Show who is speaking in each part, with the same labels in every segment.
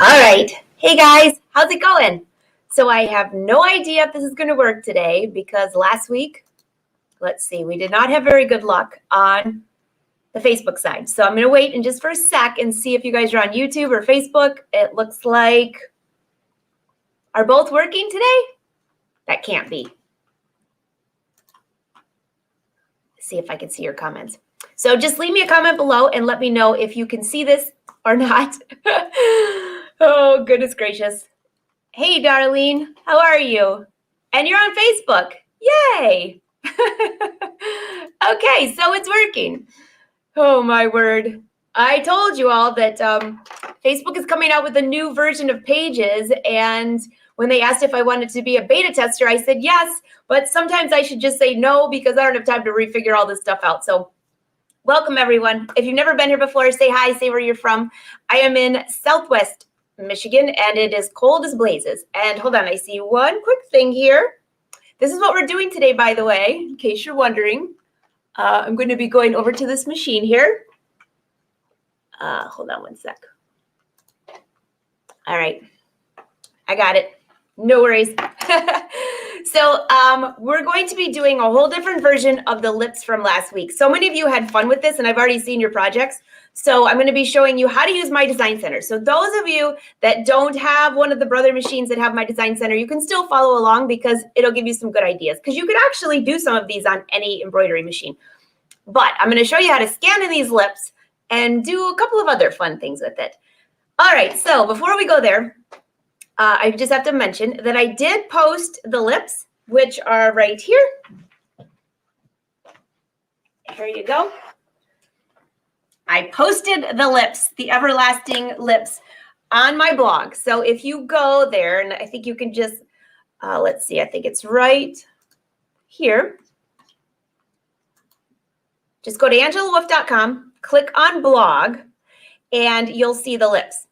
Speaker 1: All right. Hey guys, how's it going? So I have no idea if this is going to work today because last week, let's see, we did not have very good luck on the Facebook side. So I'm going to wait in just for a sec and see if you guys are on YouTube or Facebook. It looks like, are both working today? That can't be. See if I can see your comments. So just leave me a comment below and let me know if you can see this or not. Oh, goodness gracious. Hey, Darlene, how are you? And you're on Facebook. Yay. Okay, so it's working. Oh, my word. I told you all that Facebook is coming out with a new version of Pages, and when they asked if I wanted to be a beta tester, I said yes, but sometimes I should just say no because I don't have time to refigure all this stuff out. So welcome, everyone. If you've never been here before, say hi, say where you're from. I am in Southwest Michigan, and it is cold as blazes. And hold on, I see one quick thing here. This is what we're doing today, by the way, in case you're wondering. I'm going to be going over to this machine here. Hold on one sec. All right, I got it. No worries. So we're going to be doing a whole different version of the lips from last week. So many of you had fun with this, and I've already seen your projects. So I'm going to be showing you how to use My Design Center. So those of you that don't have one of the brother machines that have My Design Center, you can still follow along because it'll give you some good ideas. Because you could actually do some of these on any embroidery machine. But I'm going to show you how to scan in these lips and do a couple of other fun things with it. All right, so before we go there, I just have to mention that I did post the lips, which are right here. Here you go. I posted the lips, the everlasting lips, on my blog. So if you go there, and I think you can just, let's see, I think it's right here. Just go to angelawolf.com, click on blog, and you'll see the lips.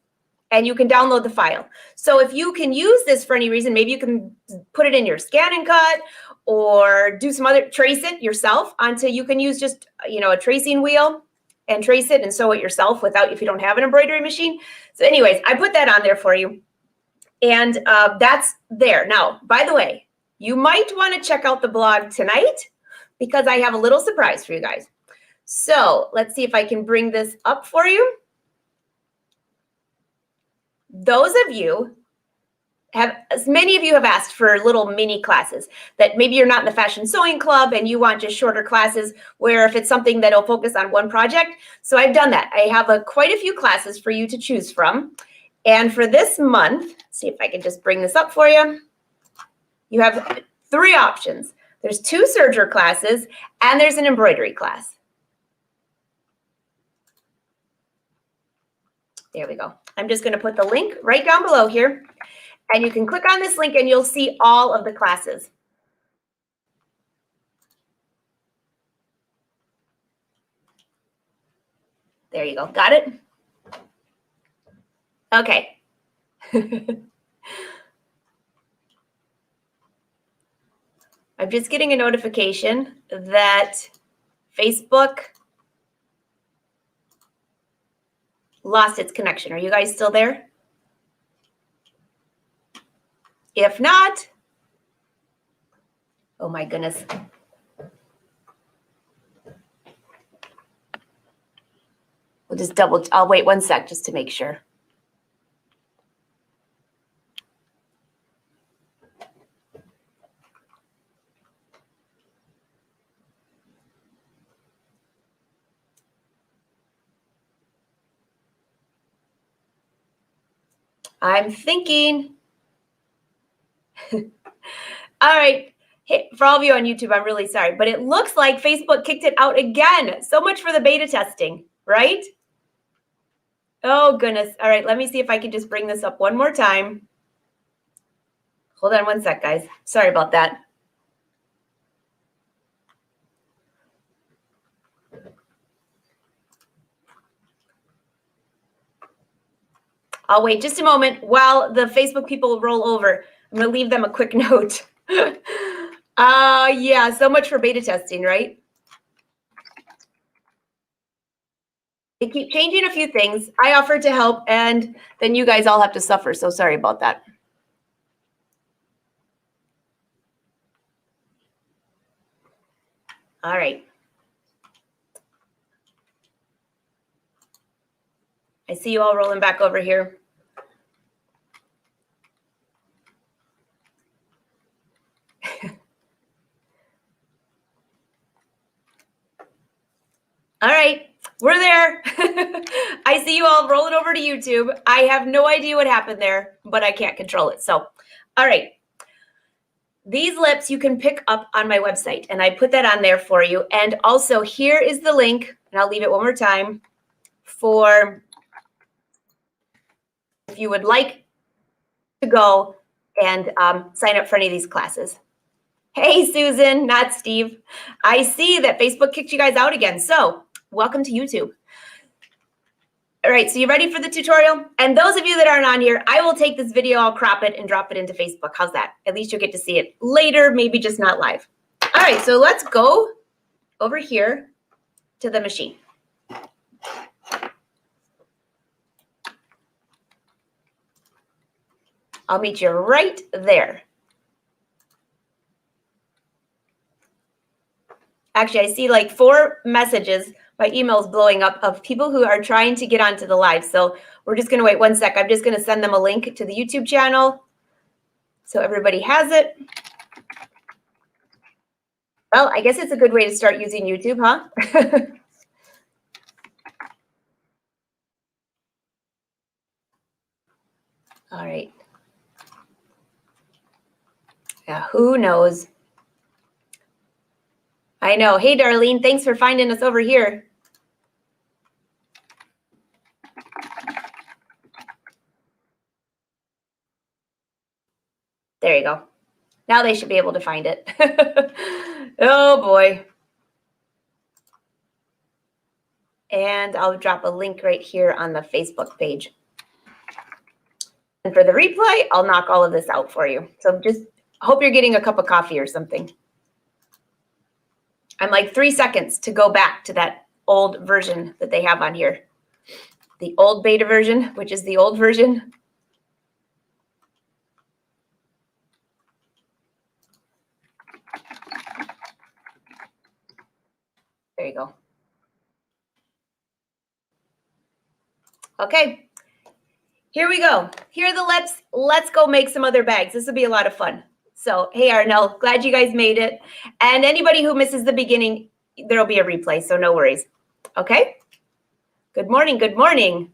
Speaker 1: And you can download the file. So if you can use this for any reason, maybe you can put it in your scan and cut or do some other, trace it yourself onto, you can use just, a tracing wheel and trace it and sew it yourself without, if you don't have an embroidery machine. So anyways, I put that on there for you. And that's there. Now, by the way, you might want to check out the blog tonight because I have a little surprise for you guys. So let's see if I can bring this up for you. Those of you as many of you have asked for little mini classes that maybe you're not in the fashion sewing club and you want just shorter classes where if it's something that'll focus on one project. So I've done that. I have quite a few classes for you to choose from. And for this month, see if I can just bring this up for you. You have 3 options. There's 2 serger classes and there's an embroidery class. There we go. I'm just going to put the link right down below here. And you can click on this link and you'll see all of the classes. There you go. Got it? Okay. I'm just getting a notification that Facebook lost its connection. Are you guys still there? If not, oh my goodness. We'll just I'll wait one sec just to make sure. I'm thinking. All right. Hey, for all of you on YouTube, I'm really sorry, but it looks like Facebook kicked it out again. So much for the beta testing, right? Oh, goodness. All right. Let me see if I can just bring this up one more time. Hold on one sec, guys. Sorry about that. I'll wait just a moment while the Facebook people roll over. I'm going to leave them a quick note. Yeah, so much for beta testing, right? They keep changing a few things. I offered to help, and then you guys all have to suffer. So sorry about that. All right. I see you all rolling back over here. All right, we're there. I see you all rolling over to YouTube. I have no idea what happened there, but I can't control it. So, all right. These lips you can pick up on my website, and I put that on there for you. And also, here is the link, and I'll leave it one more time, for if you would like to go and sign up for any of these classes. Hey, Susan, not Steve. I see that Facebook kicked you guys out again. So welcome to YouTube. All right, so you ready for the tutorial? And those of you that aren't on here, I will take this video, I'll crop it and drop it into Facebook. How's that? At least you'll get to see it later, maybe just not live. All right, so let's go over here to the machine. I'll meet you right there. Actually, I see like 4 messages. My email's blowing up of people who are trying to get onto the live. So we're just going to wait 1 sec. I'm just going to send them a link to the YouTube channel so everybody has it. Well, I guess it's a good way to start using YouTube, huh? All right. Yeah, who knows? I know. Hey, Darlene, thanks for finding us over here. There you go. Now they should be able to find it. Oh, boy. And I'll drop a link right here on the Facebook page. And for the replay, I'll knock all of this out for you. So just hope you're getting a cup of coffee or something. I'm like 3 seconds to go back to that old version that they have on here. The old beta version, which is the old version. There you go. Okay, here we go. Here are the lips. Let's go make some other bags. This will be a lot of fun. So, hey, Arnell, glad you guys made it. And anybody who misses the beginning, there'll be a replay, so no worries. Okay? Good morning, good morning.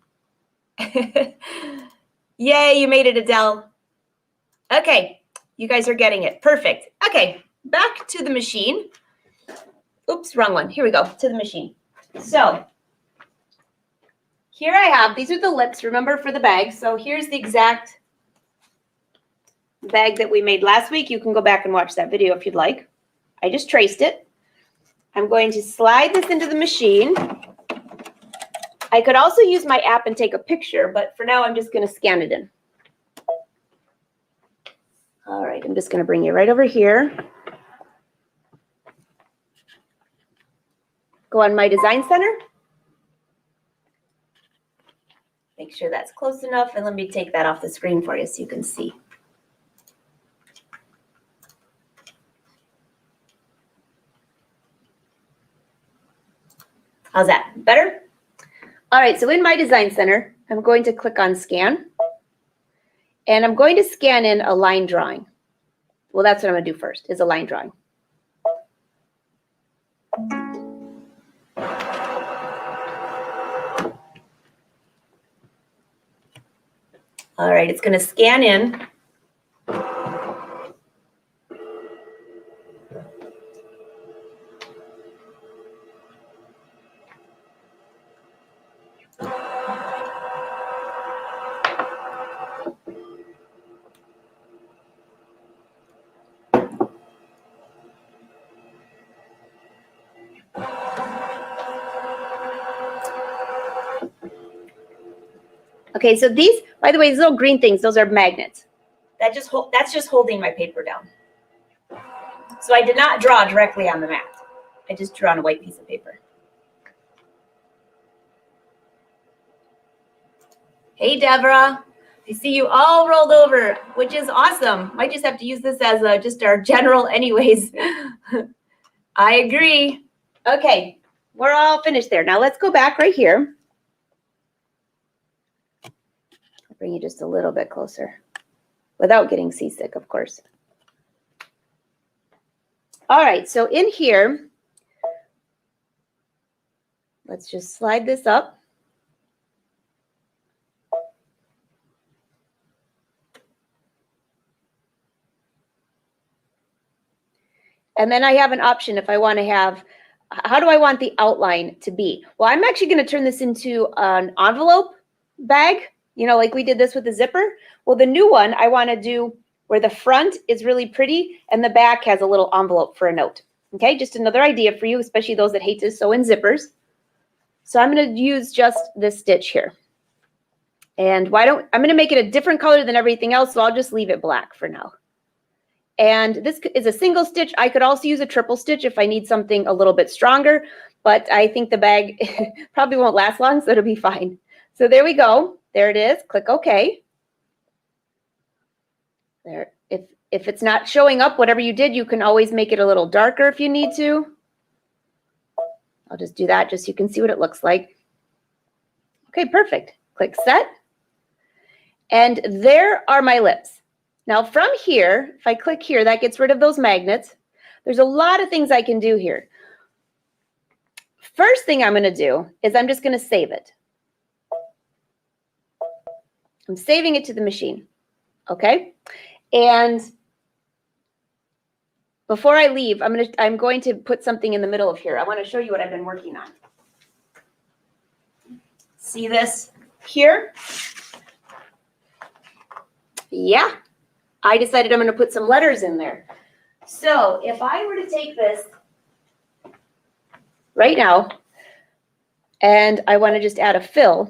Speaker 1: Yay, you made it, Adele. Okay, you guys are getting it. Perfect. Okay, back to the machine. Oops, wrong one. Here we go, to the machine. So, here I have, these are the lips, remember, for the bag. So here's the exact bag that we made last week. You can go back and watch that video if you'd like. I just traced it. I'm going to slide this into the machine. I could also use my app and take a picture, but for now I'm just going to scan it in. All right, I'm just going to bring you right over here. Go on My Design Center. Make sure that's close enough, and let me take that off the screen for you so you can see. How's that? Better? All right, so in My Design Center, I'm going to click on Scan, and I'm going to scan in a line drawing. Well, that's what I'm going to do first, is a line drawing. All right, it's going to scan in. Okay, so these, by the way, these little green things, those are magnets. That's just holding my paper down. So I did not draw directly on the mat. I just drew on a white piece of paper. Hey, Deborah. I see you all rolled over, which is awesome. Might just have to use this as just our general anyways. I agree. Okay, we're all finished there. Now let's go back right here. I'll bring you just a little bit closer without getting seasick, of course. All right, so in here, let's just slide this up. And then I have an option if I want to have, how do I want the outline to be? Well, I'm actually going to turn this into an envelope bag, you know, like we did this with the zipper. Well, the new one I want to do where the front is really pretty and the back has a little envelope for a note. Okay, just another idea for you, especially those that hate to sew in zippers. So I'm going to use just this stitch here. And I'm going to make it a different color than everything else, so I'll just leave it black for now. And this is a single stitch. I could also use a triple stitch if I need something a little bit stronger, but I think the bag probably won't last long, so it'll be fine. So there we go. There it is. Click OK. There. If it's not showing up, whatever you did, you can always make it a little darker if you need to. I'll just do that just so you can see what it looks like. Okay, perfect. Click Set. And there are my lips. Now from here, if I click here, that gets rid of those magnets. There's a lot of things I can do here. First thing I'm going to do is I'm just going to save it. I'm saving it to the machine. Okay? And before I leave, I'm going to put something in the middle of here. I want to show you what I've been working on. See this here? Yeah. I decided I'm going to put some letters in there. So if I were to take this right now and I want to just add a fill,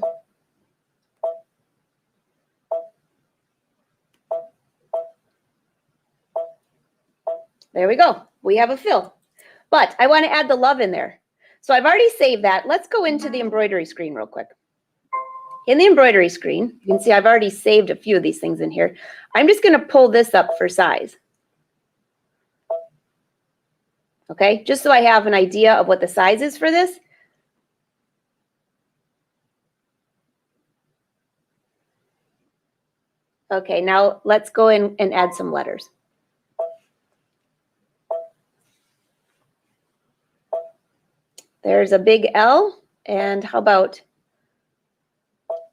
Speaker 1: there we go. We have a fill. But I want to add the love in there. So I've already saved that. Let's go into the embroidery screen real quick. In the embroidery screen, you can see I've already saved a few of these things in here. I'm just going to pull this up for size. Okay, just so I have an idea of what the size is for this. Okay, now let's go in and add some letters. There's a big L, and how about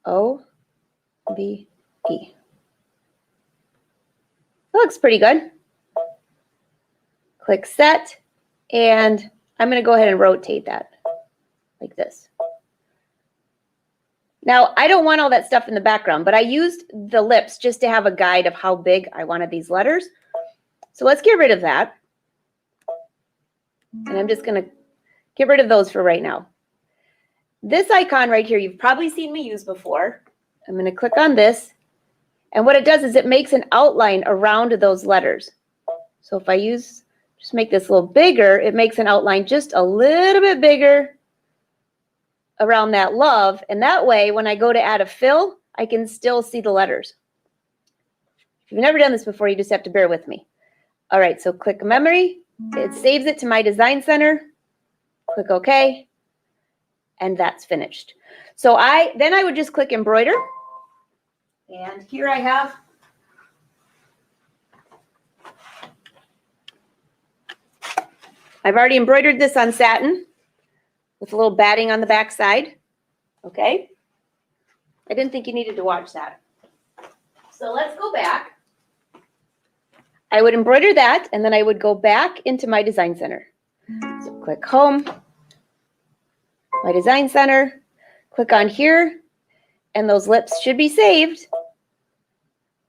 Speaker 1: O, B, E? That looks pretty good. Click Set, and I'm going to go ahead and rotate that like this. Now, I don't want all that stuff in the background, but I used the lips just to have a guide of how big I wanted these letters. So let's get rid of that. And I'm just going to get rid of those for right now. This icon right here, you've probably seen me use before. I'm going to click on this. And what it does is it makes an outline around those letters. So if I just make this a little bigger, it makes an outline just a little bit bigger around that love. And that way, when I go to add a fill, I can still see the letters. If you've never done this before, you just have to bear with me. All right, so click Memory. It saves it to my Design Center. Click OK. And that's finished. So then I would just click Embroider. And here I have I've already embroidered this on satin with a little batting on the back side. Okay. I didn't think you needed to watch that. So let's go back. I would embroider that, and then I would go back into my Design Center. So click Home, my Design Center, click on here, and those lips should be saved.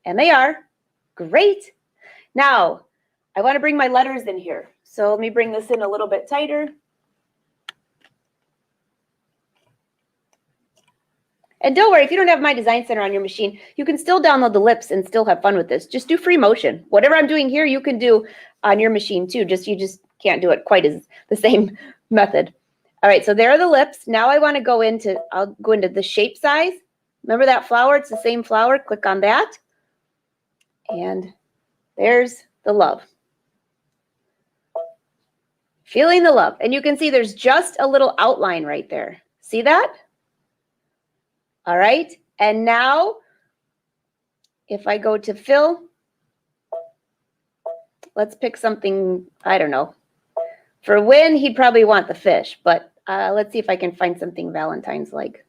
Speaker 1: And they are. Great. Now, I want to bring my letters in here. So let me bring this in a little bit tighter. And don't worry, if you don't have my Design Center on your machine, you can still download the lips and still have fun with this. Just do free motion. Whatever I'm doing here, you can do on your machine too. You just can't do it quite as the same method. All right, so there are the lips. Now I want to I'll go into the shape size. Remember that flower? It's the same flower. Click on that. And there's the love. Feeling the love. And you can see there's just a little outline right there. See that? All right. And now, if I go to fill, let's pick something, I don't know. For Win, he'd probably want the fish, but let's see if I can find something Valentine's like.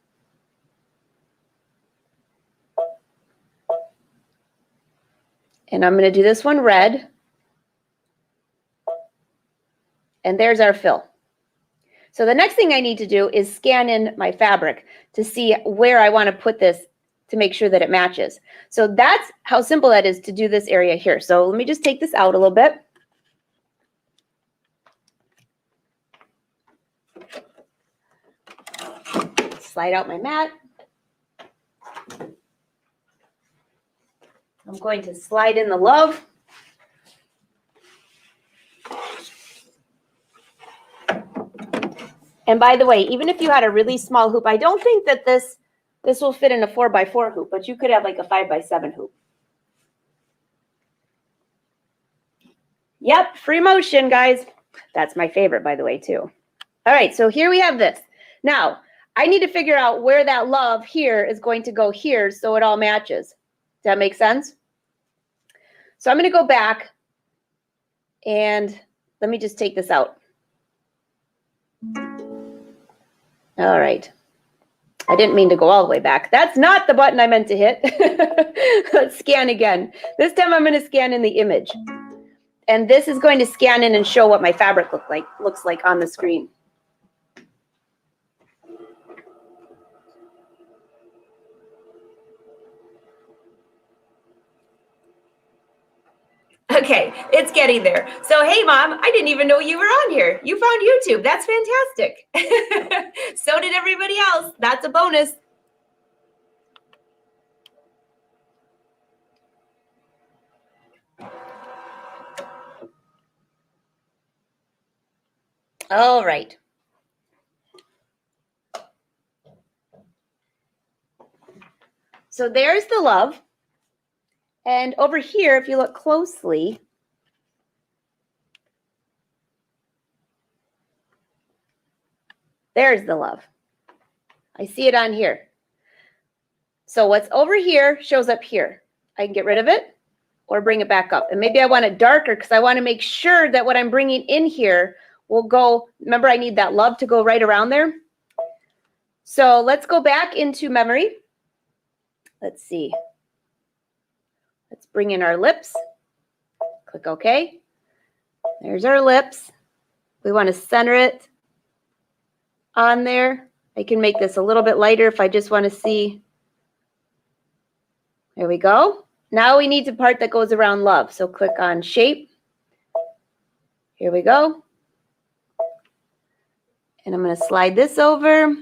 Speaker 1: And I'm going to do this one red. And there's our fill. So the next thing I need to do is scan in my fabric to see where I want to put this to make sure that it matches. So that's how simple that is to do this area here. So let me just take this out a little bit. Slide out my mat. I'm going to slide in the love. And by the way, even if you had a really small hoop, I don't think that this will fit in a 4x4 hoop, but you could have like a 5x7 hoop. Yep, free motion, guys. That's my favorite, by the way, too. All right, so here we have this. Now, I need to figure out where that love here is going to go here so it all matches. Does that make sense? So I'm going to go back and let me just take this out. All right. I didn't mean to go all the way back. That's not the button I meant to hit. Let's scan again. This time I'm going to scan in the image. And this is going to scan in and show what my fabric looks like on the screen. Okay, it's getting there. So, hey, Mom, I didn't even know you were on here. You found YouTube. That's fantastic. So did everybody else. That's a bonus. All right. So there's the love. And over here, if you look closely, there's the love. I see it on here. So what's over here shows up here. I can get rid of it or bring it back up. And maybe I want it darker because I want to make sure that what I'm bringing in here will go. Remember, I need that love to go right around there. So let's go back into memory. Let's see. Let's bring in our lips. Click OK. There's our lips. We want to center it on there. I can make this a little bit lighter if I just want to see. There we go. Now we need the part that goes around love. So click on shape. Here we go. And I'm going to slide this over.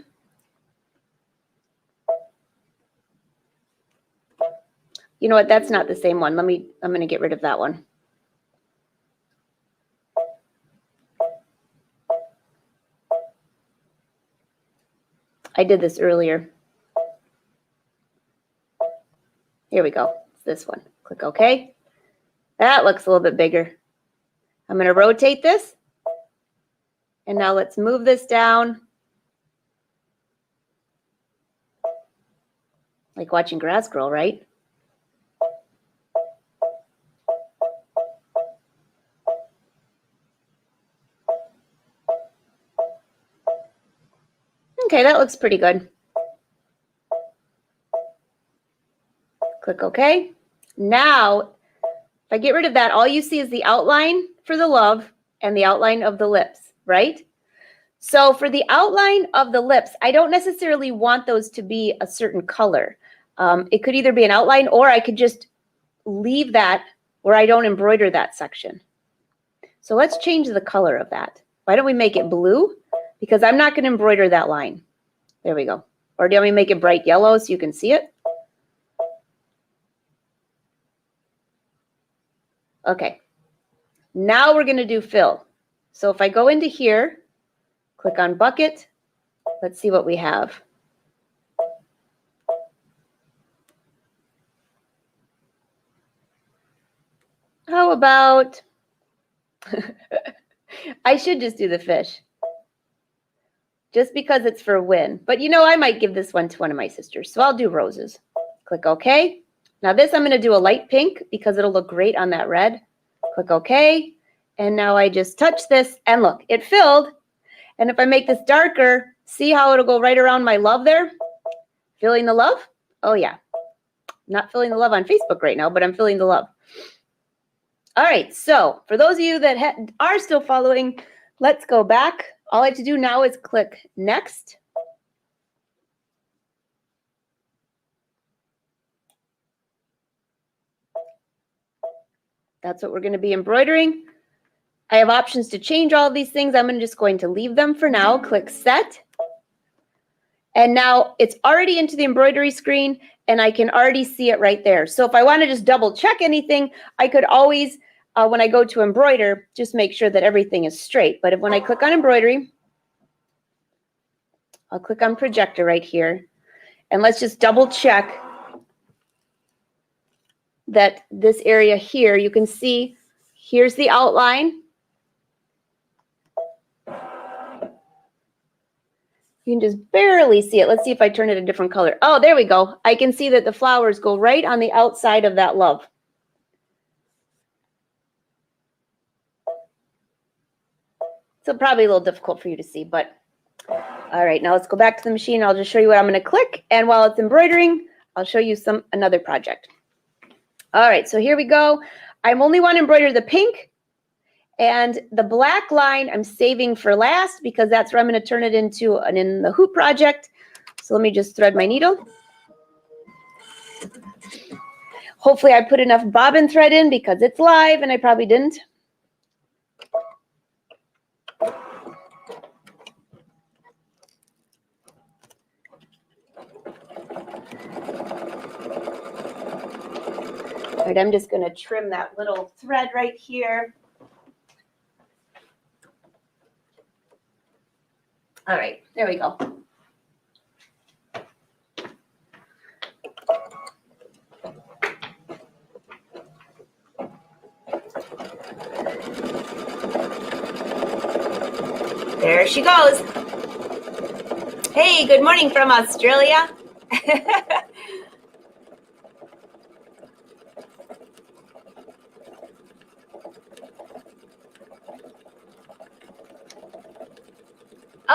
Speaker 1: You know what? That's not the same one. I'm going to get rid of that one. I did this earlier. Here we go. It's this one. Click OK. That looks a little bit bigger. I'm going to rotate this. And now let's move this down. Like watching grass grow, right? Okay, that looks pretty good. Click OK. Now, if I get rid of that, all you see is the outline for the love and the outline of the lips, right? So for the outline of the lips, I don't necessarily want those to be a certain color. It could either be an outline or I could just leave that where I don't embroider that section. So let's change the color of that. Why don't we make it blue? Because I'm not going to embroider that line. There we go. Or do you want me to make it bright yellow so you can see it? Okay. Now we're going to do fill. So if I go into here, click on bucket, let's see what we have.
Speaker 2: How about, I should just do the fish. Just because it's for a win. But you know, I might give this one to one of my sisters. So I'll do roses. Click OK. Now this I'm going to do a light pink because it'll look great on that red. Click OK. And now I just touch this and look, it filled. And if I make this darker, see how it'll go right around my love there? Feeling the love? Oh yeah. Not feeling the love on Facebook right now, but I'm feeling the love. All right, so for those of you that are still following, let's go back. All I have to do now is click next. That's what we're going to be embroidering. I have options to change all of these things. I'm just going to leave them for now. Click set. And now it's already into the embroidery screen and I can already see it right there. So if I want to just double check anything, I could always, when I go to embroider, just make sure that everything is straight. But when I click on embroidery, I'll click on projector right here. And let's just double check that this area here, you can see, here's the outline. You can just barely see it. Let's see if I turn it a different color. Oh, there we go. I can see that the flowers go right on the outside of that love. So probably a little difficult for you to see, but all right, now let's go back to the machine. I'll just show you what I'm going to click. And while it's embroidering, I'll show you another project. All right, so here we go. I only want to embroider the pink. And the black line I'm saving for last because that's where I'm going to turn it into an in the hoop project. So let me just thread my needle. Hopefully I put enough bobbin thread in because it's live and I probably didn't. All right, I'm just going to trim that little thread right here. All right, there we go.
Speaker 1: There she goes. Hey, good morning from Australia.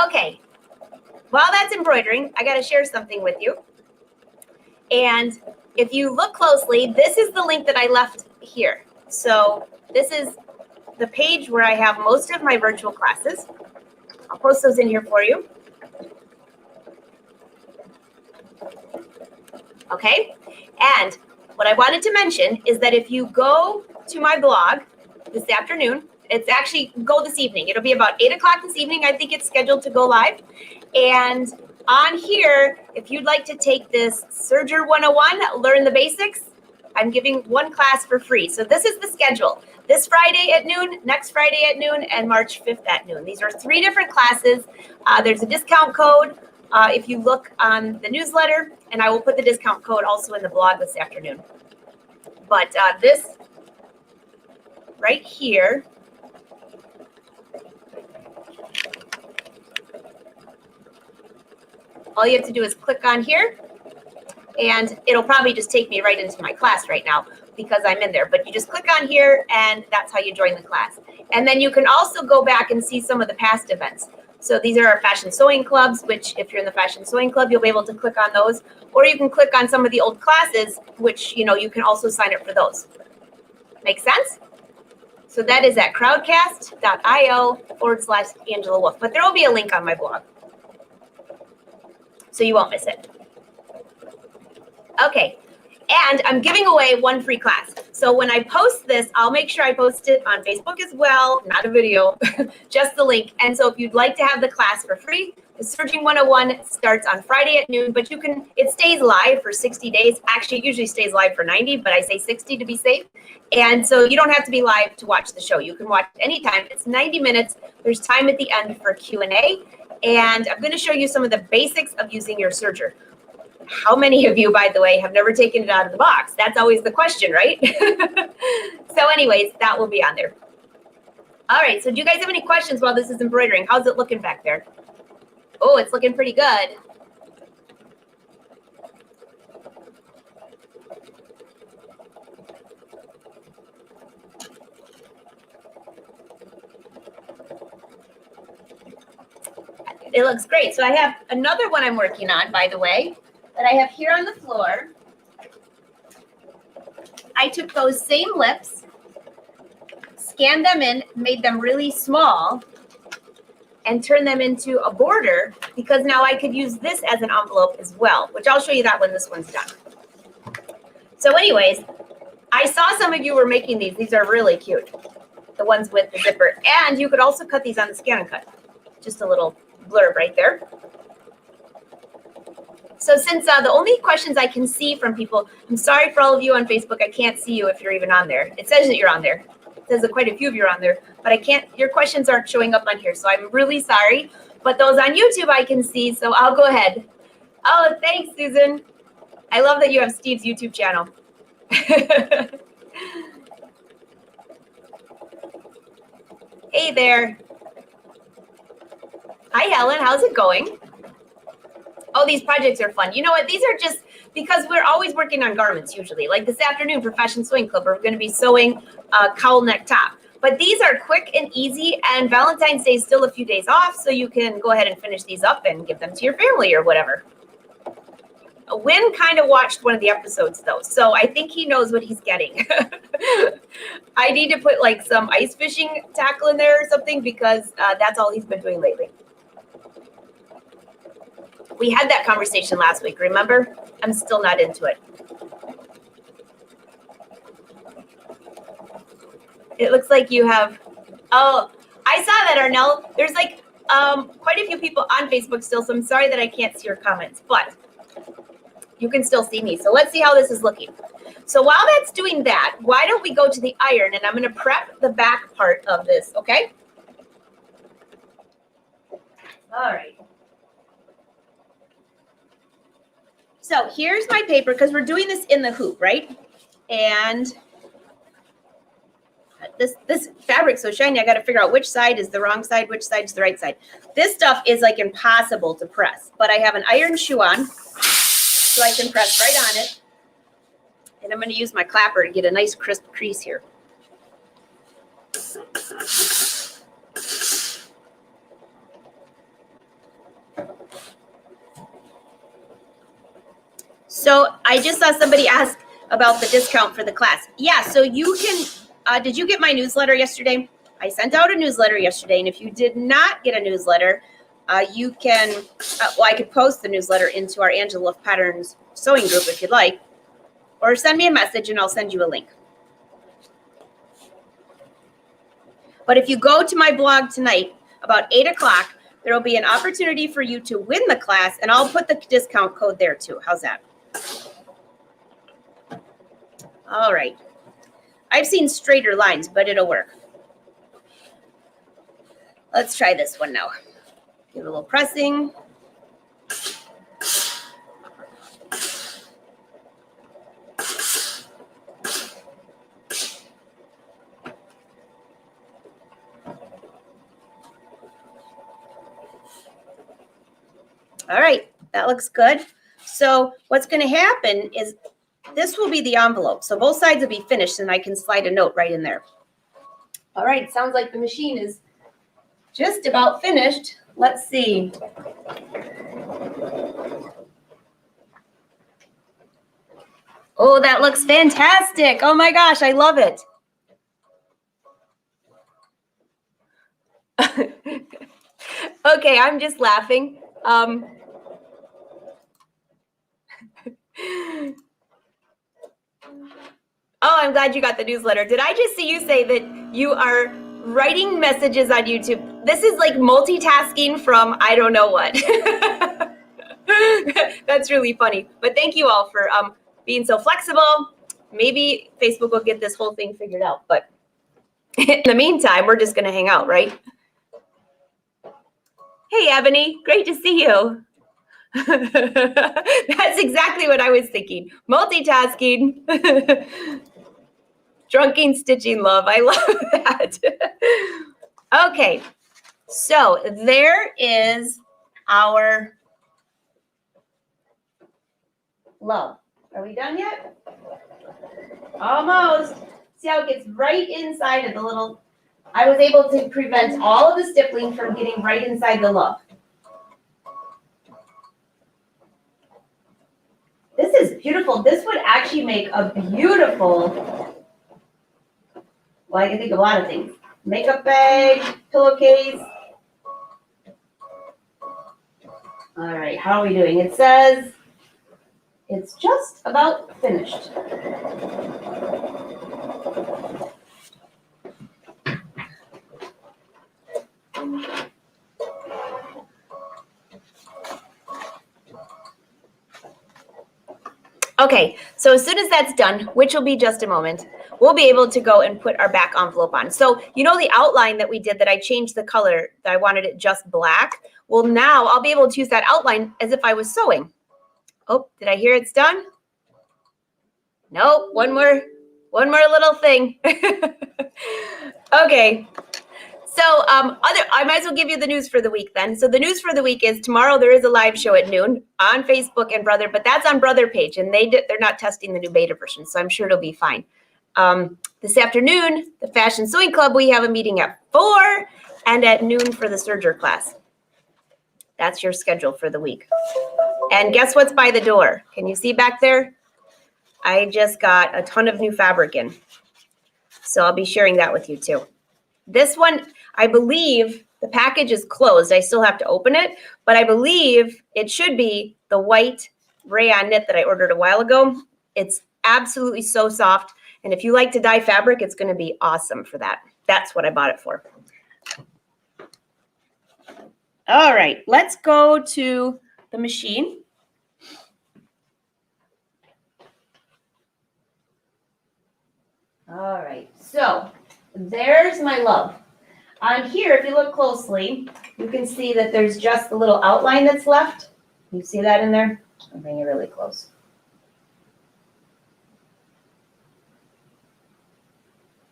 Speaker 1: Okay, while that's embroidering, I got to share something with you. And if you look closely, this is the link that I left here. So this is the page where I have most of my virtual classes. I'll post those in here for you. Okay, and what I wanted to mention is that if you go to my blog this afternoon, it's actually go this evening. It'll be about 8 o'clock this evening. I think it's scheduled to go live. And on here, if you'd like to take this Serger 101, learn the basics, I'm giving one class for free. So this is the schedule. This Friday at noon, next Friday at noon, and March 5th at noon. These are 3 different classes. There's a discount code if you look on the newsletter, and I will put the discount code also in the blog this afternoon. But this right here, all you have to do is click on here, and it'll probably just take me right into my class right now because I'm in there. But you just click on here, and that's how you join the class. And then you can also go back and see some of the past events. So these are our fashion sewing clubs, which if you're in the fashion sewing club, you'll be able to click on those. Or you can click on some of the old classes, which, you know, you can also sign up for those. Make sense? So that is at crowdcast.io/Angela Wolf. But there will be a link on my blog, so you won't miss it. Okay, and I'm giving away one free class. So when I post this, I'll make sure I post it on Facebook as well, not a video, just the link. And so if you'd like to have the class for free, the Serging 101 starts on Friday at noon, but it stays live for 60 days. Actually, it usually stays live for 90, but I say 60 to be safe. And so you don't have to be live to watch the show. You can watch anytime. It's 90 minutes. There's time at the end for Q&A. And I'm going to show you some of the basics of using your serger. How many of you, by the way, have never taken it out of the box? That's always the question, right? So anyways, that will be on there. All right, so do you guys have any questions while this is embroidering? How's it looking back there? Oh, it's looking pretty good. It looks great. So I have another one I'm working on, by the way, that I have here on the floor. I took those same lips, scanned them in, made them really small, and turned them into a border because now I could use this as an envelope as well, which I'll show you that when this one's done. So anyways, I saw some of you were making these. These are really cute, the ones with the zipper. And you could also cut these on the Scan and Cut. Just a little blurb right there. So since the only questions I can see from people, I'm sorry for all of you on Facebook, I can't see you if you're even on there. It says that you're on there. It says that quite a few of you are on there, but I can't, your questions aren't showing up on here. So I'm really sorry, but those on YouTube I can see, so I'll go ahead. Oh, thanks, Susan. I love that you have Steve's YouTube channel. Hey there. Hi, Helen. How's it going? Oh, these projects are fun. You know what? These are just because we're always working on garments usually. Like this afternoon for Fashion Sewing Club, we're going to be sewing a cowl neck top. But these are quick and easy, and Valentine's Day is still a few days off, so you can go ahead and finish these up and give them to your family or whatever. Wynn kind of watched one of the episodes though, so I think he knows what he's getting. I need to put like some ice fishing tackle in there or something because that's all he's been doing lately. We had that conversation last week, remember? I'm still not into it. It looks like you have, oh, I saw that, Arnell. There's like quite a few people on Facebook still, so I'm sorry that I can't see your comments, but you can still see me. So let's see how this is looking. So while that's doing that, why don't we go to the iron, and I'm going to prep the back part of this, okay? All right. So here's my paper, because we're doing this in the hoop, right? And this fabric's so shiny, I got to figure out which side is the wrong side, which side is the right side. This stuff is like impossible to press, but I have an iron shoe on, so I can press right on it. And I'm going to use my clapper to get a nice crisp crease here. So I just saw somebody ask about the discount for the class. Yeah, so you can, did you get my newsletter yesterday? I sent out a newsletter yesterday, and if you did not get a newsletter, you can, well, I could post the newsletter into our Angela Love Patterns sewing group if you'd like, or send me a message and I'll send you a link. But if you go to my blog tonight about 8 o'clock, there will be an opportunity for you to win the class, and I'll put the discount code there too. How's that? All right. I've seen straighter lines, but it'll work. Let's try this one now. Give it a little pressing. All right, that looks good. So what's going to happen is this will be the envelope. So both sides will be finished, and I can slide a note right in there. All right, it sounds like the machine is just about finished. Let's see. Oh, that looks fantastic. Oh my gosh, I love it. Okay, I'm just laughing. Oh, I'm glad you got the newsletter. Did I just see you say that you are writing messages on YouTube? This is like multitasking from I don't know what. That's really funny. But thank you all for being so flexible. Maybe Facebook will get this whole thing figured out. But in the meantime, we're just going to hang out, right? Hey, Ebony. Great to see you. That's exactly what I was thinking. Multitasking. Drunken stitching love. I love that. Okay. So there is our love. Are we done yet? Almost. See how it gets right inside of the little, I was able to prevent all of the stippling from getting right inside the love. This is beautiful. This would actually make a beautiful, well, I can think of a lot of things. Makeup bag, pillowcase. All right, how are we doing? It says it's just about finished. Okay, so as soon as that's done, which will be just a moment, we'll be able to go and put our back envelope on. So you know the outline that we did that I changed the color, that I wanted it just black? Well, now I'll be able to use that outline as if I was sewing. Oh, did I hear it's done? Nope, one more little thing. Okay. So I might as well give you the news for the week then. So the news for the week is tomorrow there is a live show at noon on Facebook and Brother, but that's on Brother page, and they're not testing the new beta version, so I'm sure it'll be fine. This afternoon, the Fashion Sewing Club, we have a meeting at 4 and at noon for the Serger class. That's your schedule for the week. And guess what's by the door? Can you see back there? I just got a ton of new fabric in. So I'll be sharing that with you too. This one, I believe the package is closed. I still have to open it, but I believe it should be the white rayon knit that I ordered a while ago. It's absolutely so soft. And if you like to dye fabric, it's going to be awesome for that. That's what I bought it for. All right, let's go to the machine. All right, so there's my love. On here, if you look closely, you can see that there's just the little outline that's left. You see that in there? I'll bring you really close.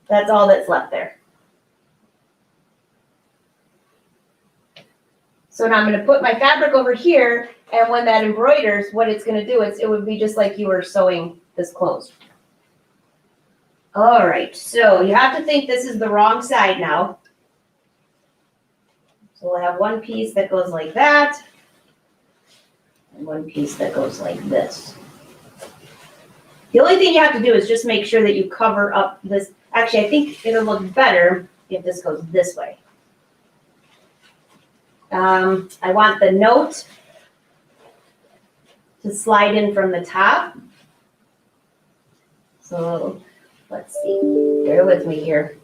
Speaker 1: That's all that's left there. So now I'm going to put my fabric over here, and when that embroiders, what it's going to do is it would be just like you were sewing this closed. All right, so you have to think this is the wrong side now. So we'll have one piece that goes like that, and one piece that goes like this. The only thing you have to do is just make sure that you cover up this. Actually, I think it'll look better if this goes this way. I want the note to slide in from the top. So let's see, bear with me here.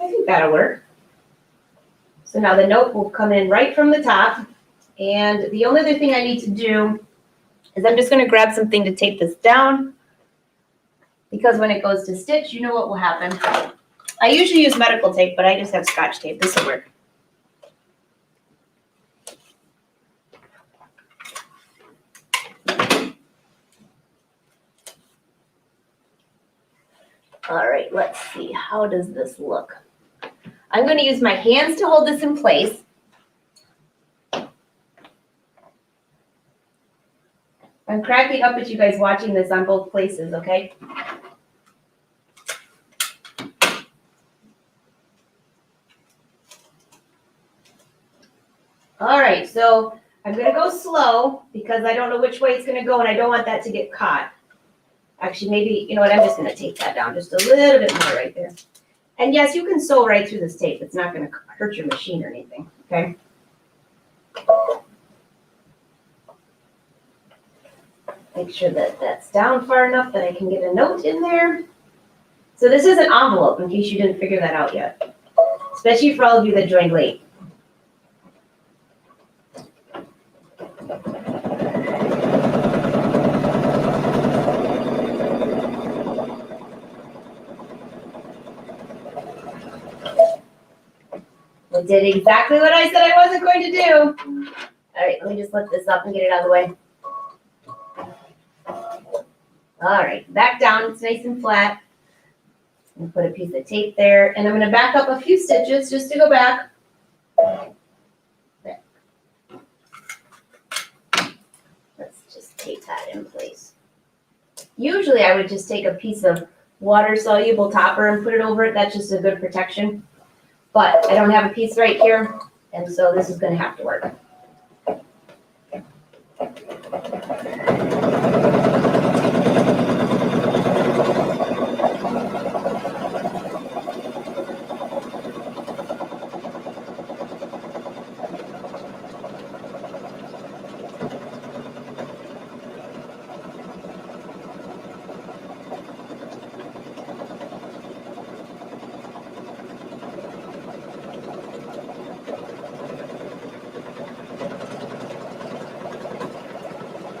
Speaker 1: I think that'll work. So now the note will come in right from the top. And the only other thing I need to do is I'm just going to grab something to tape this down, because when it goes to stitch, you know what will happen. I usually use medical tape, but I just have Scotch tape. This will work. All right, let's see. How does this look? I'm going to use my hands to hold this in place. I'm cracking up at you guys watching this on both places, okay? All right, so I'm going to go slow because I don't know which way it's going to go, and I don't want that to get caught. Actually, maybe, you know what, I'm just going to tape that down just a little bit more right there. And yes, you can sew right through this tape. It's not going to hurt your machine or anything, okay? Make sure that that's down far enough that I can get a note in there. So this is an envelope, in case you didn't figure that out yet, especially for all of you that joined late. I did exactly what I said I wasn't going to do. right, let me just lift this up and get it out of the way. All right, back down, it's nice and flat. And put a piece of tape there, and I'm gonna back up a few stitches just to go back. There. Let's just tape that in place. Usually I would just take a piece of water-soluble topper and put it over it. That's just a good protection. But I don't have a piece right here, and so this is gonna have to work.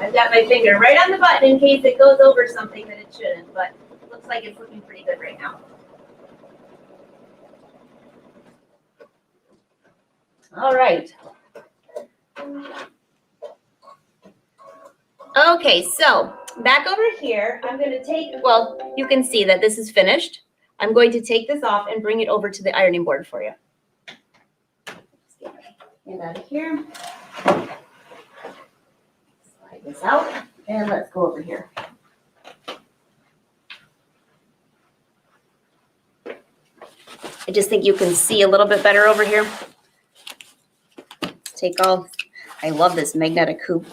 Speaker 1: I've got my finger right on the button in case it goes over something that it shouldn't, but it looks like it's looking pretty good right now. All right. Okay, so back over here, I'm going to take, well, you can see that this is finished. I'm going to take this off and bring it over to the ironing board for you. Let's get my hand out of here. This out, and let's go over here. I just think you can see a little bit better over here. Let's take all, I love this magnetic hoop.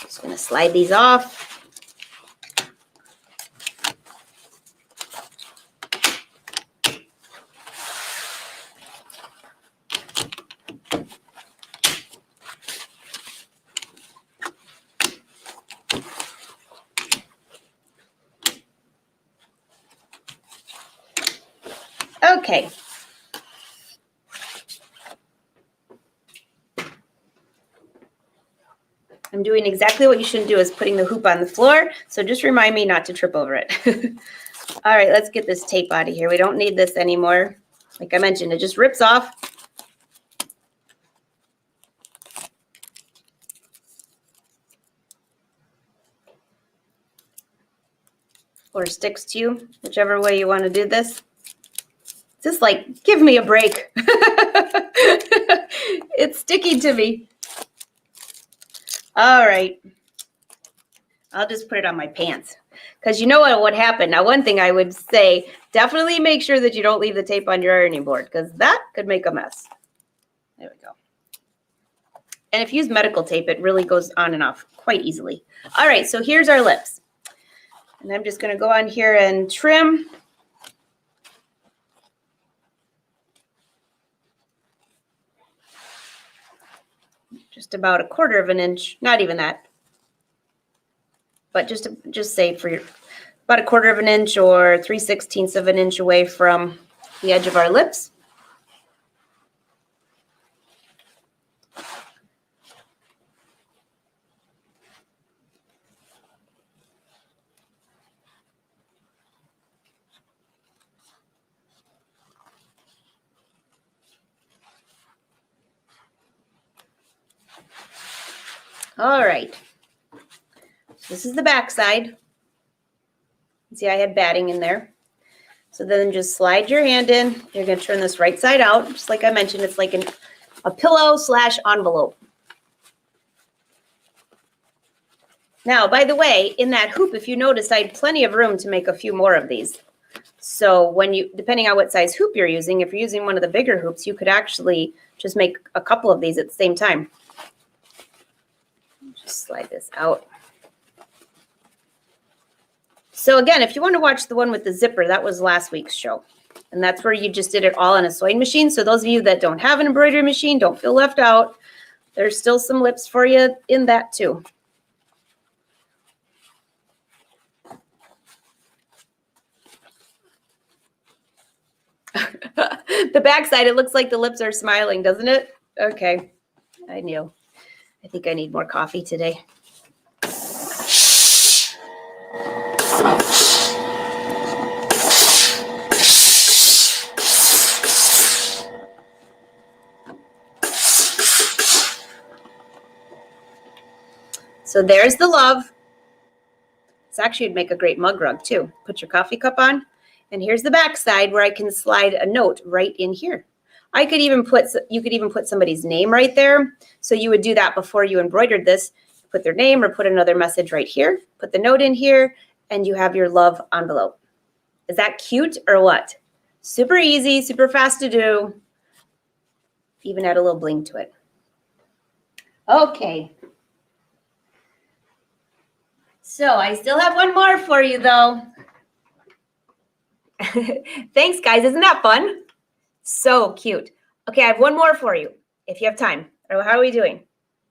Speaker 1: Just gonna slide these off. Okay. I'm doing exactly what you shouldn't do, is putting the hoop on the floor. So just remind me not to trip over it. All right, let's get this tape out of here. We don't need this anymore. Like I mentioned, it just rips off. Or sticks to you, whichever way you want to do this. Just like, give me a break. It's sticky to me. All right. I'll just put it on my pants. Because you know what would happen. Now, one thing I would say, definitely make sure that you don't leave the tape on your ironing board, because that could make a mess. There we go. And if you use medical tape, it really goes on and off quite easily. All right, so here's our lips. And I'm just going to go on here and trim. Just about 1/4 of an inch, not even that, but just say for your, about 1/4 of an inch or 3/16 of an inch away from the edge of our lips. All right, this is the back side. See, I had batting in there. So then just slide your hand in. You're going to turn this right side out. Just like I mentioned, it's like a pillow / envelope. Now, by the way, in that hoop, if you notice, I had plenty of room to make a few more of these. So when you, depending on what size hoop you're using, if you're using one of the bigger hoops, you could actually just make a couple of these at the same time. Just slide this out. So again, if you want to watch the one with the zipper, that was last week's show. And that's where you just did it all on a sewing machine. So those of you that don't have an embroidery machine, don't feel left out. There's still some lips for you in that too. The back side, it looks like the lips are smiling, doesn't it? Okay, I knew. I think I need more coffee today. So there's the love. This actually would make a great mug rug too. Put your coffee cup on. And here's the back side where I can slide a note right in here. You could even put somebody's name right there. So you would do that before you embroidered this. Put their name or put another message right here. Put the note in here and you have your love envelope. Is that cute or what? Super easy, super fast to do. Even add a little bling to it. Okay. So I still have one more for you though. Thanks guys, isn't that fun? So cute. Okay, I have one more for you if you have time. Or how are we doing?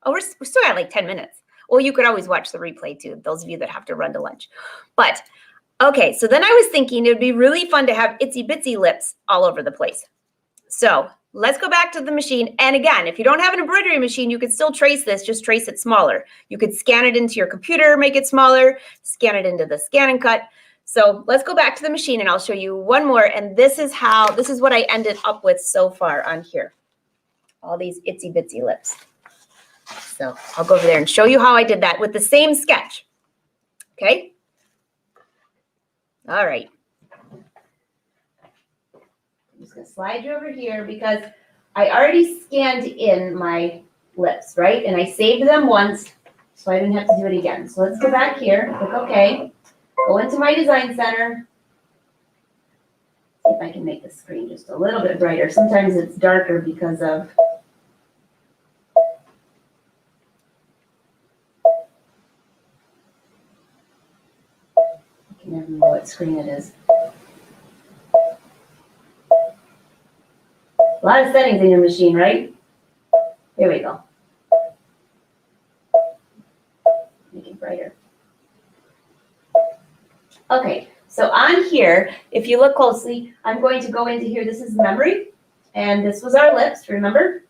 Speaker 1: Oh, we're still at like 10 minutes. Well, you could always watch the replay too, those of you that have to run to lunch. But okay, so then I was thinking it would be really fun to have itsy bitsy lips all over the place. So let's go back to the machine. And again, if you don't have an embroidery machine, you could still trace this, just trace it smaller. You could scan it into your computer, make it smaller, scan it into the scan and cut. So let's go back to the machine and I'll show you one more. And this is what I ended up with so far on here. All these itsy bitsy lips. So I'll go over there and show you how I did that with the same sketch. Okay. All right. I'm just going to slide you over here because I already scanned in my lips, right? And I saved them once, so I didn't have to do it again. So let's go back here, click OK, go into my design center. See if I can make the screen just a little bit brighter. Sometimes it's darker because of I can never know what screen it is. A lot of settings in your machine, right? Here we go. Make it brighter. Okay, so on here, if you look closely, I'm going to go into here. This is memory, and this was our lips, remember?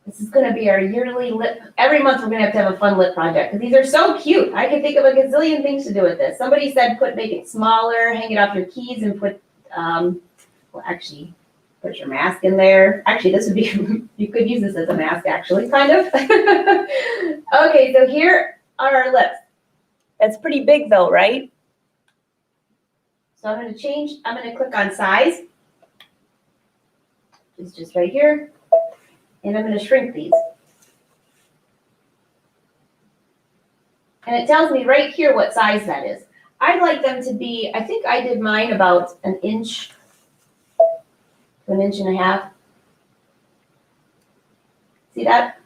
Speaker 1: This is going to be our yearly lip. Every month we're going to have a fun lip project because these are so cute. I can think of a gazillion things to do with this. Somebody said make it smaller, hang it off your keys, and put well, actually, put your mask in there. Actually, this would be, you could use this as a mask, actually, kind of. Okay, so here are our lips. That's pretty big, though, right? So I'm going to click on size. It's just right here. And I'm going to shrink these. And it tells me right here what size that is. I'd like them to be, I think I did mine about an inch. 1.5 inches. See that?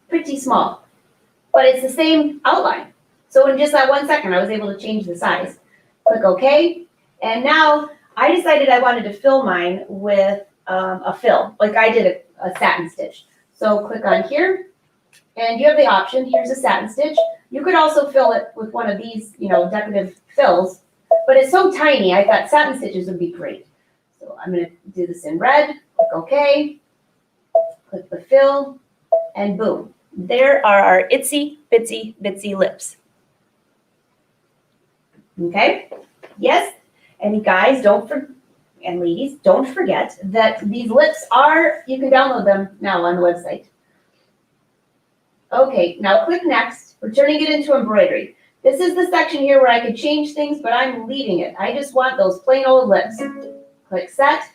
Speaker 1: Pretty small, but it's the same outline. So in just that 1 second, I was able to change the size. Click OK. And now I decided I wanted to fill mine with a fill, like I did a satin stitch. So click on here, and you have the option. Here's a satin stitch. You could also fill it with one of these, decorative fills. But it's so tiny, I thought satin stitches would be great. So I'm going to do this in red, click OK, click the fill, and boom. There are our itsy bitsy bitsy lips. Okay? Yes? And guys, and ladies, don't forget that these lips you can download them now on the website. Okay, now click next. We're turning it into embroidery. This is the section here where I could change things, but I'm leaving it. I just want those plain old lips. Click set.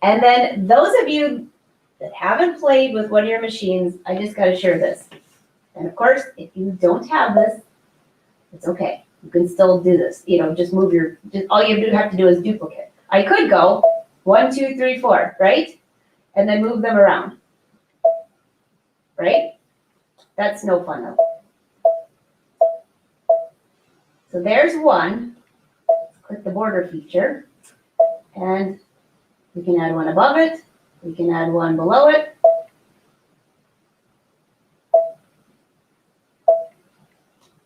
Speaker 1: And then those of you that haven't played with one of your machines, I just got to share this. And of course, if you don't have this, it's okay. You can still do this. Just move all you have to do is duplicate. I could go 1, 2, 3, 4, right? And then move them around. Right? That's no fun though. So there's one. Click the border feature. And we can add one above it. We can add one below it.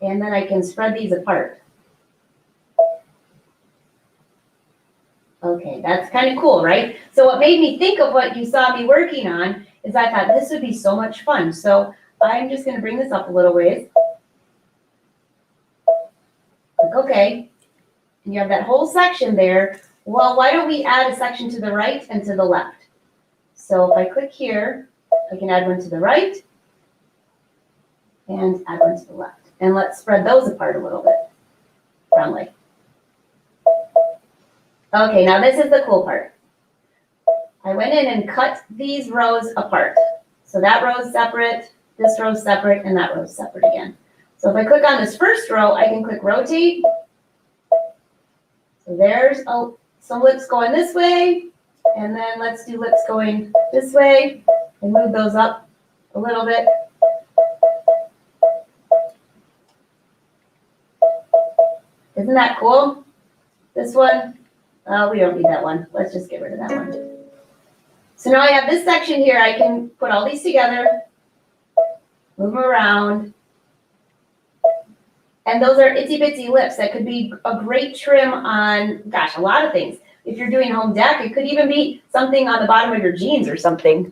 Speaker 1: And then I can spread these apart. Okay, that's kind of cool, right? So what made me think of what you saw me working on is I thought this would be so much fun. So I'm just going to bring this up a little ways. Click OK. And you have that whole section there. Well, why don't we add a section to the right and to the left? So if I click here,
Speaker 2: I can add one to the right and add one to the left. And let's spread those apart a little bit, roundly. Okay, now this is the cool part. I went in and cut these rows apart. So that row is separate, this row is separate, and that row is separate again. So if I click on this first row, I can click rotate. So there's some lips going this way, and then let's do lips going this way, and move those up a little bit. Isn't that cool? This one, we don't need that one. Let's just get rid of that one. So now I have this section here. I can put all these together, move them around. And those are itsy bitsy lips. That could be a great trim on, gosh, a lot of things. If you're doing home dec, it could even be something on the bottom of your jeans or something.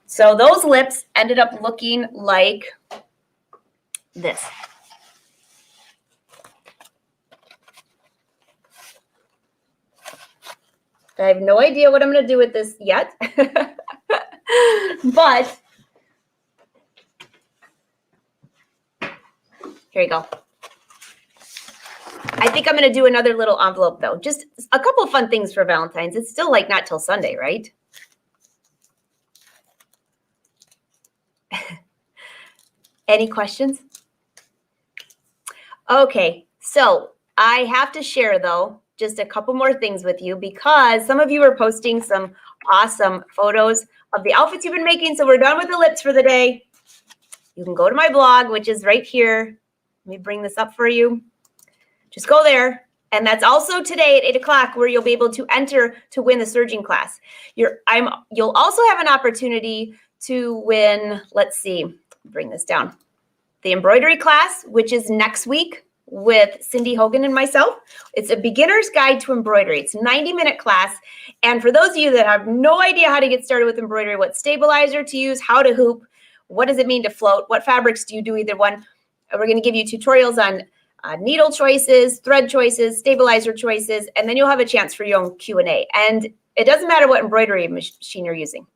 Speaker 2: So those lips ended up looking like this. I have no idea what I'm going to do with this yet, but here you go. I think I'm going to do another little envelope though. Just a couple of fun things for Valentine's. It's still like not till Sunday, right? Any questions? Okay, so I have to share though just a couple more things with you because some of you are posting some awesome photos of the outfits you've been making. So we're done with the lips for the day. You can go to my blog, which is right here. Let me bring this up for you. Just go there. And that's also today at 8 o'clock where you'll be able to enter to win the surging class. You'll also have an opportunity to win, let's see, bring this down. The embroidery class, which is next week with Cindy Hogan and myself. It's a beginner's guide to embroidery. It's a 90-minute class. And for those of you that have no idea how to get started with embroidery, what stabilizer to use, how to hoop, what does it mean to float, what fabrics do you do either one, we're going to give you tutorials on needle choices, thread choices, stabilizer choices, and then you'll have a chance for your own Q&A. And it doesn't matter what embroidery machine you're using.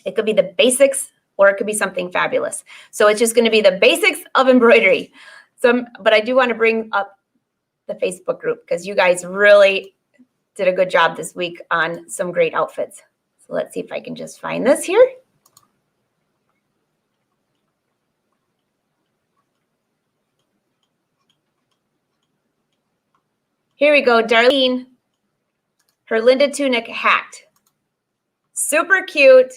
Speaker 2: It could be the basics or it could be something fabulous. So it's just going to be the basics of embroidery. But I do want to bring up the Facebook group because you guys really did a good job this week on some great outfits. So let's see if I can just find this here. Here we go, Darlene. Her Linda tunic hacked. Super cute.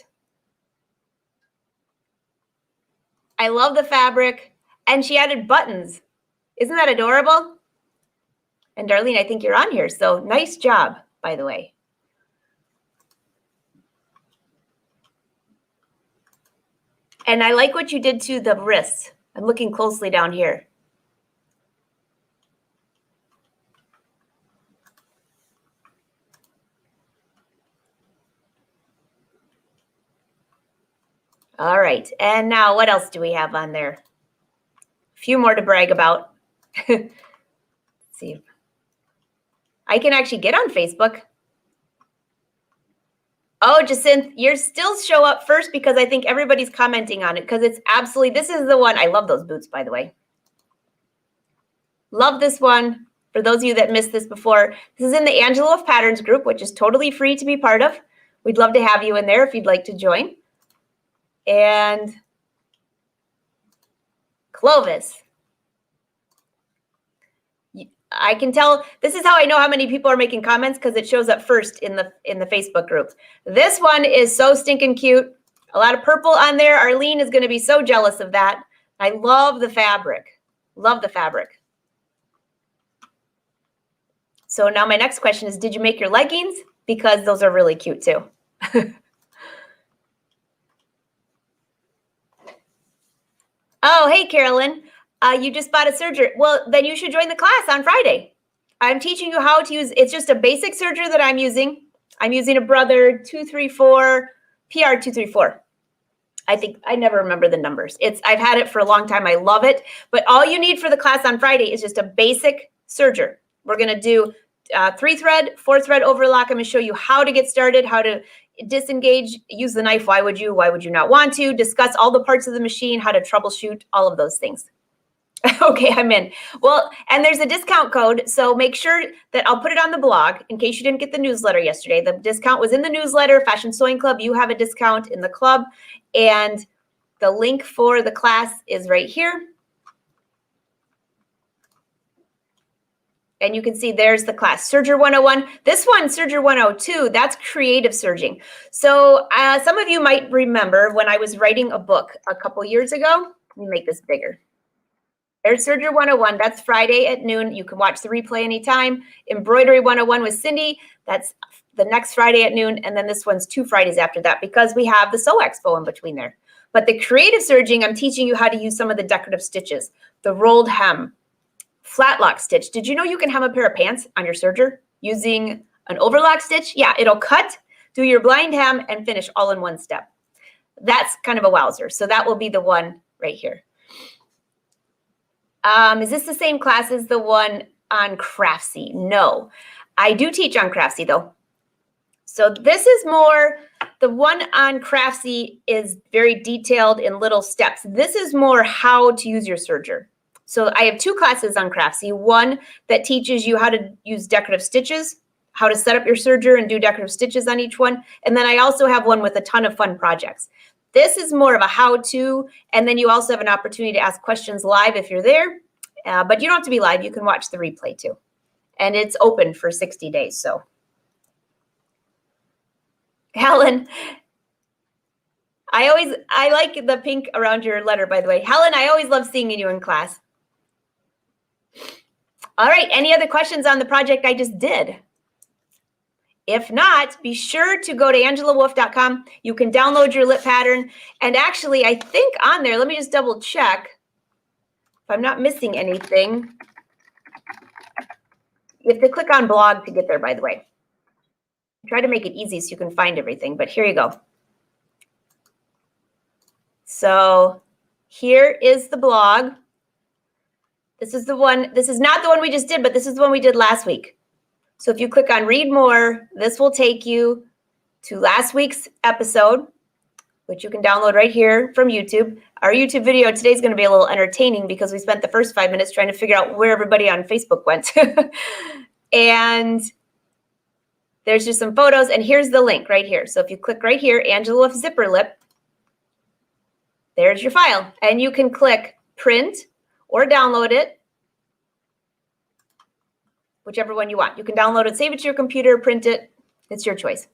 Speaker 2: I love the fabric. And she added buttons. Isn't that adorable? And Darlene, I think you're on here. So nice job, by the way. And I like what you did to the wrists. I'm looking closely down here. All right. And now what else do we have on there? A few more to brag about. Let's see. I can actually get on Facebook. Oh, Jacinth, you still show up first because I think everybody's commenting on it because it's absolutely, this is the one. I love those boots, by the way. Love this one. For those of you that missed this before, this is in the Angela of Patterns group, which is totally free to be part of. We'd love to have you in there if you'd like to join. And Clovis. I can tell, this is how I know how many people are making comments because it shows up first in the Facebook group. This one is so stinking cute. A lot of purple on there. Arlene is going to be so jealous of that. I love the fabric. Love the fabric. So now my next question is, did you make your leggings? Because those are really cute too. Oh, hey, Carolyn. You just bought a serger. Well, then you should join the class on Friday. I'm teaching you how to use, it's just a basic serger that I'm using. I'm using a Brother 234, PR 234. I think, I never remember the numbers. I've had it for a long time. I love it. But all you need for the class on Friday is just a basic serger. We're going to do
Speaker 1: 3 thread, 4 thread overlock. I'm going to show you how to get started, how to disengage, use the knife. Why would you not want to? Discuss all the parts of the machine, how to troubleshoot, all of those things. Okay, I'm in. Well, and there's a discount code, so make sure that I'll put it on the blog in case you didn't get the newsletter yesterday. The discount was in the newsletter, Fashion Sewing Club. You have a discount in the club, and the link for the class is right here. And you can see there's the class, Serger 101. This one, Serger 102, that's creative serging. So some of you might remember when I was writing a book a couple years ago. Let me make this bigger. There's Serger 101. That's Friday at noon. You can watch the replay anytime. Embroidery 101 with Cindy. That's the next Friday at noon. And then this one's 2 Fridays after that because we have the Sew Expo in between there. But the creative serging, I'm teaching you how to use some of the decorative stitches. The rolled hem, flat lock stitch. Did you know you can hem a pair of pants on your serger using an overlock stitch? Yeah, it'll cut, do your blind hem, and finish all in one step. That's kind of a wowzer. So that will be the one right here. Is this the same class as the one on Craftsy? No. I do teach on Craftsy though. So this is more, the one on Craftsy is very detailed in little steps. This is more how to use your serger. So I have 2 classes on Craftsy. One that teaches you how to use decorative stitches, how to set up your serger and do decorative stitches on each one. And then I also have one with a ton of fun projects. This is more of a how-to, and then you also have an opportunity to ask questions live if you're there, but you don't have to be live. You can watch the replay too. And it's open for 60 days, so. Helen, I like the pink around your letter, by the way. Helen, I always love seeing you in class. All right, any other questions on the project I just did? If not, be sure to go to angelawolf.com. You can download your lip pattern. And actually, I think on there, let me just double check if I'm not missing anything. You have to click on blog to get there, by the way. Try to make it easy so you can find everything, but here you go. So here is the blog. This is the one, this is not the one we just did, but this is the one we did last week. So if you click on read more, this will take you to last week's episode, which you can download right here from YouTube. Our YouTube video today is going to be a little entertaining because we spent the first 5 minutes trying to figure out where everybody on Facebook went. And there's just some photos, and here's the link right here. So if you click right here, Angela Wolf Zipper Lip, there's your file. And you can click print or download it, whichever one you want. You can download it, save it to your computer, print it. It's your choice.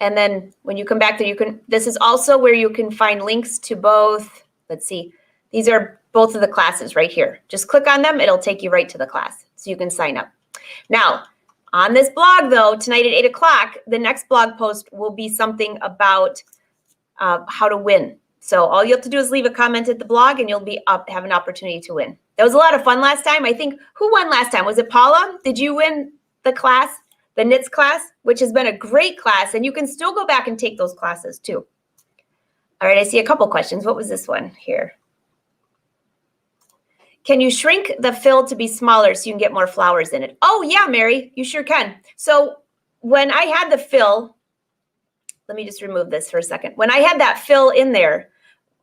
Speaker 1: And then when you come back there, you can, this is also where you can find links to both. Let's see. These are both of the classes right here. Just click on them. It'll take you right to the class so you can sign up. Now, on this blog though, tonight at 8 o'clock, the next blog post will be something about how to win. So all you have to do is leave a comment at the blog and you'll be have an opportunity to win. That was a lot of fun last time. I think, who won last time? Was it Paula? Did you win the class, the knits class, which has been a great class, and you can still go back and take those classes too. All right, I see a couple questions. What was this one here? Can you shrink the fill to be smaller so you can get more flowers in it? Oh yeah, Mary, you sure can. So when I had the fill, let me just remove this for a second. When I had that fill in there,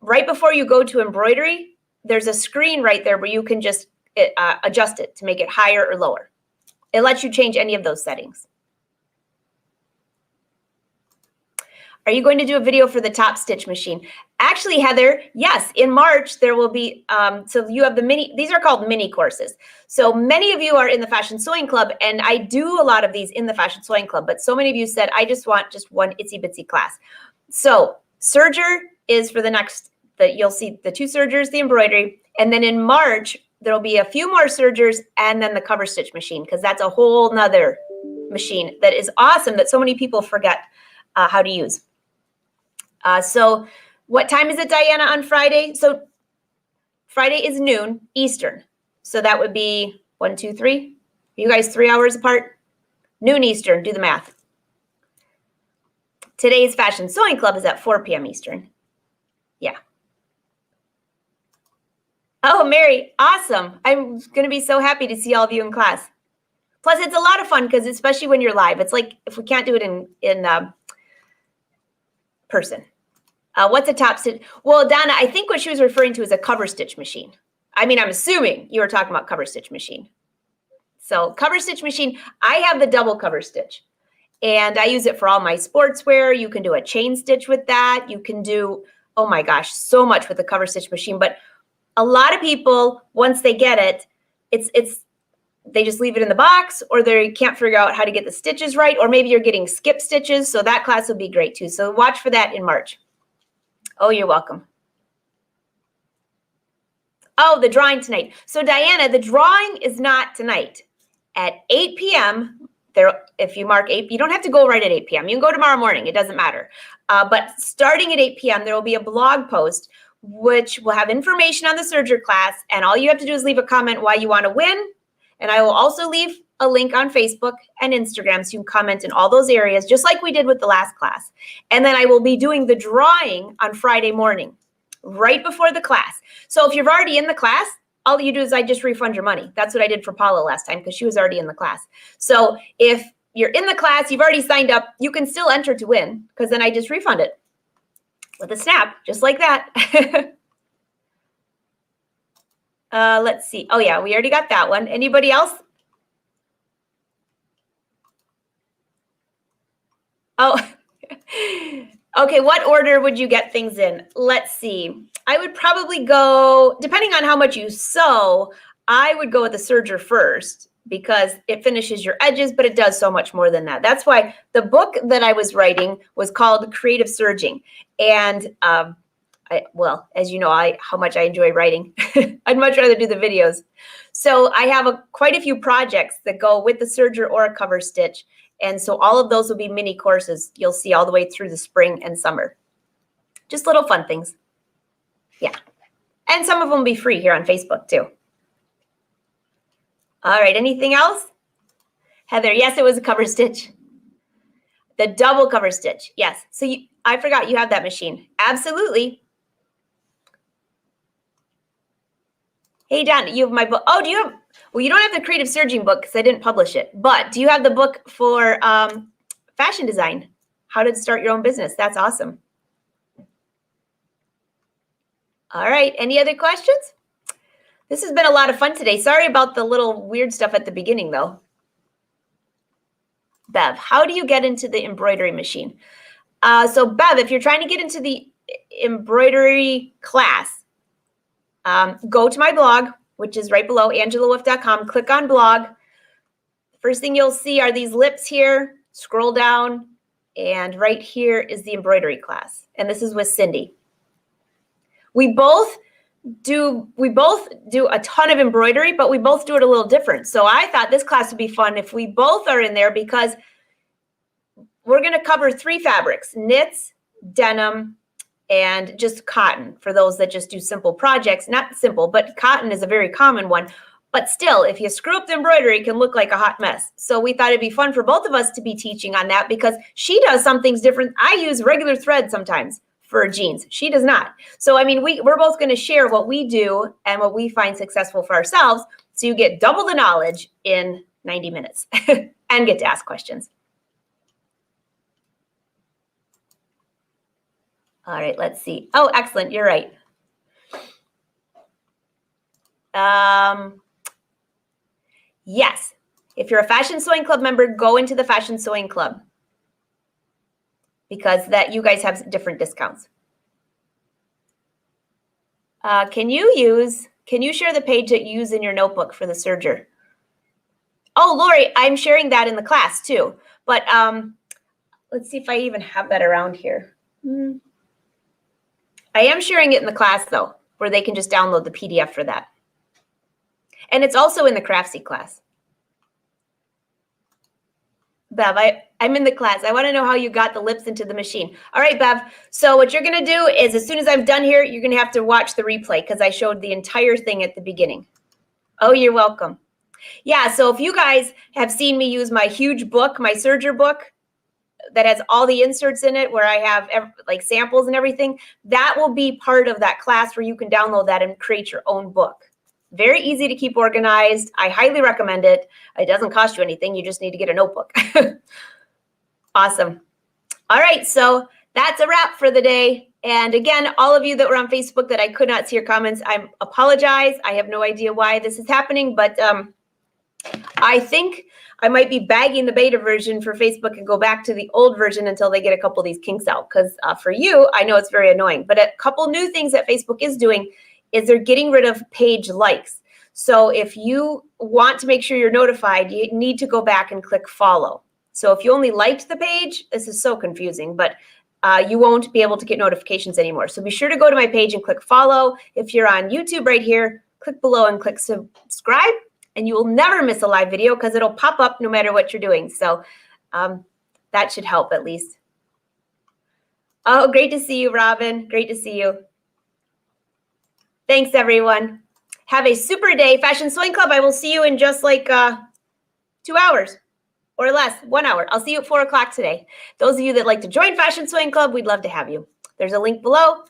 Speaker 1: right before you go to embroidery, there's a screen right there where you can just adjust it to make it higher or lower. It lets you change any of those settings. Are you going to do a video for the top stitch machine? Actually, Heather, yes, in March there will be, so you have the mini, these are called mini courses. So many of you are in the Fashion Sewing Club, and I do a lot of these in the Fashion Sewing Club, but so many of you said, I just want just one itsy bitsy class. So serger is for the next, you'll see the 2 sergers, the embroidery, and then in March, there'll be a few more sergers and then the cover stitch machine, because that's a whole nother machine that is awesome that so many people forget how to use. So what time is it, Diana, on Friday? So Friday is noon Eastern. So that would be 1, 2, 3. You guys 3 hours apart? Noon Eastern, do the math. Today's Fashion Sewing Club is at 4 p.m. Eastern. Yeah. Oh, Mary, awesome. I'm going to be so happy to see all of you in class. Plus, it's a lot of fun because especially when you're live, it's like if we can't do it in person. What's a top stitch? Well, Donna, I think what she was referring to is a cover stitch machine. I mean, I'm assuming you were talking about cover stitch machine. So cover stitch machine, I have the double cover stitch. And I use it for all my sportswear. You can do a chain stitch with that. You can do, oh my gosh, so much with the cover stitch machine. But a lot of people, once they get it, they just leave it in the box, or they can't figure out how to get the stitches right, or maybe you're getting skip stitches. So that class will be great too. So watch for that in March. Oh, you're welcome. Oh, the drawing tonight. So Diana, the drawing is not tonight. At 8 p.m., if you mark 8, you don't have to go right at 8 p.m. You can go tomorrow morning. It doesn't matter. But starting at 8 p.m., there will be a blog post which will have information on the serger class. And all you have to do is leave a comment why you want to win. And I will also leave a link on Facebook and Instagram so you can comment in all those areas, just like we did with the last class. And then I will be doing the drawing on Friday morning, right before the class. So if you're already in the class, all you do is I just refund your money. That's what I did for Paula last time because she was already in the class. So if you're in the class, you've already signed up, you can still enter to win because then I just refund it with a snap, just like that. Let's see. Oh, yeah, we already got that one. Anybody else? Oh, okay. What order would you get things in? Let's see. I would probably go, depending on how much you sew, I would go with the serger first because it finishes your edges, but it does so much more than that. That's why the book that I was writing was called Creative Serging. And well, as you know, how much I enjoy writing. I'd much rather do the videos. So I have quite a few projects that go with the serger or a cover stitch. And so all of those will be mini courses you'll see all the way through the spring and summer. Just little fun things. Yeah. And some of them will be free here on Facebook too. All right. Anything else? Heather, yes, it was a cover stitch. The double cover stitch. Yes. So I forgot you have that machine. Absolutely. Hey, Don, you have my book. Oh, do you have, well, you don't have the Creative Serging book because I didn't publish it, but do you have the book for fashion design? How to start your own business. That's awesome. All right. Any other questions? This has been a lot of fun today. Sorry about the little weird stuff at the beginning, though. Bev, how do you get into the embroidery machine? So, Bev, if you're trying to get into the embroidery class, go to my blog, which is right below, angelawolf.com. Click on blog. First thing you'll see are these lips here. Scroll down, and right here is the embroidery class. And this is with Cindy. We both do a ton of embroidery, but we both do it a little different. So I thought this class would be fun if we both are in there because we're going to cover 3 fabrics: knits, denim, and just cotton for those that just do simple projects. Not simple, but cotton is a very common one. But still, if you screw up the embroidery, it can look like a hot mess. So we thought it'd be fun for both of us to be teaching on that because she does some things different. I use regular thread sometimes for jeans. She does not. So, I mean, we're both going to share what we do and what we find successful for ourselves. So you get double the knowledge in 90 minutes and get to ask questions. All right, let's see. Oh, excellent. You're right. Yes. If you're a Fashion Sewing Club member, go into the Fashion Sewing Club because that you guys have different discounts. Can you share the page that you use in your notebook for the serger? Oh, Lori, I'm sharing that in the class too. But let's see if I even have that around here. I am sharing it in the class though, where they can just download the PDF for that. And it's also in the Craftsy class. Bev, I'm in the class. I want to know how you got the lips into the machine. All right, Bev. So what you're going to do is as soon as I'm done here, you're going to have to watch the replay because I showed the entire thing at the beginning. Oh, you're welcome. Yeah, so if you guys have seen me use my huge book, my serger book, that has all the inserts in it where I have like samples and everything, that will be part of that class where you can download that and create your own book. Very easy to keep organized. I highly recommend it. It doesn't cost you anything. You just need to get a notebook. Awesome. All right, so that's a wrap for the day. And again, all of you that were on Facebook that I could not see your comments, I apologize. I have no idea why this is happening, but I think I might be bagging the beta version for Facebook and go back to the old version until they get a couple of these kinks out. Because for you, I know it's very annoying. But a couple new things that Facebook is doing is they're getting rid of page likes. So if you want to make sure you're notified, you need to go back and click follow. So if you only liked the page, this is so confusing, but you won't be able to get notifications anymore. So be sure to go to my page and click follow. If you're on YouTube right here, click below and click subscribe, and you will never miss a live video because it'll pop up no matter what you're doing. So that should help at least. Oh, great to see you, Robin. Great to see you. Thanks, everyone. Have a super day. Fashion Sewing Club, I will see you in just like 2 hours. Or less, 1 hour. I'll see you at 4 o'clock today. Those of you that like to join Fashion Sewing Club, we'd love to have you. There's a link below.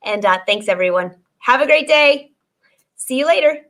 Speaker 1: And thanks, everyone. Have a great day. See you later.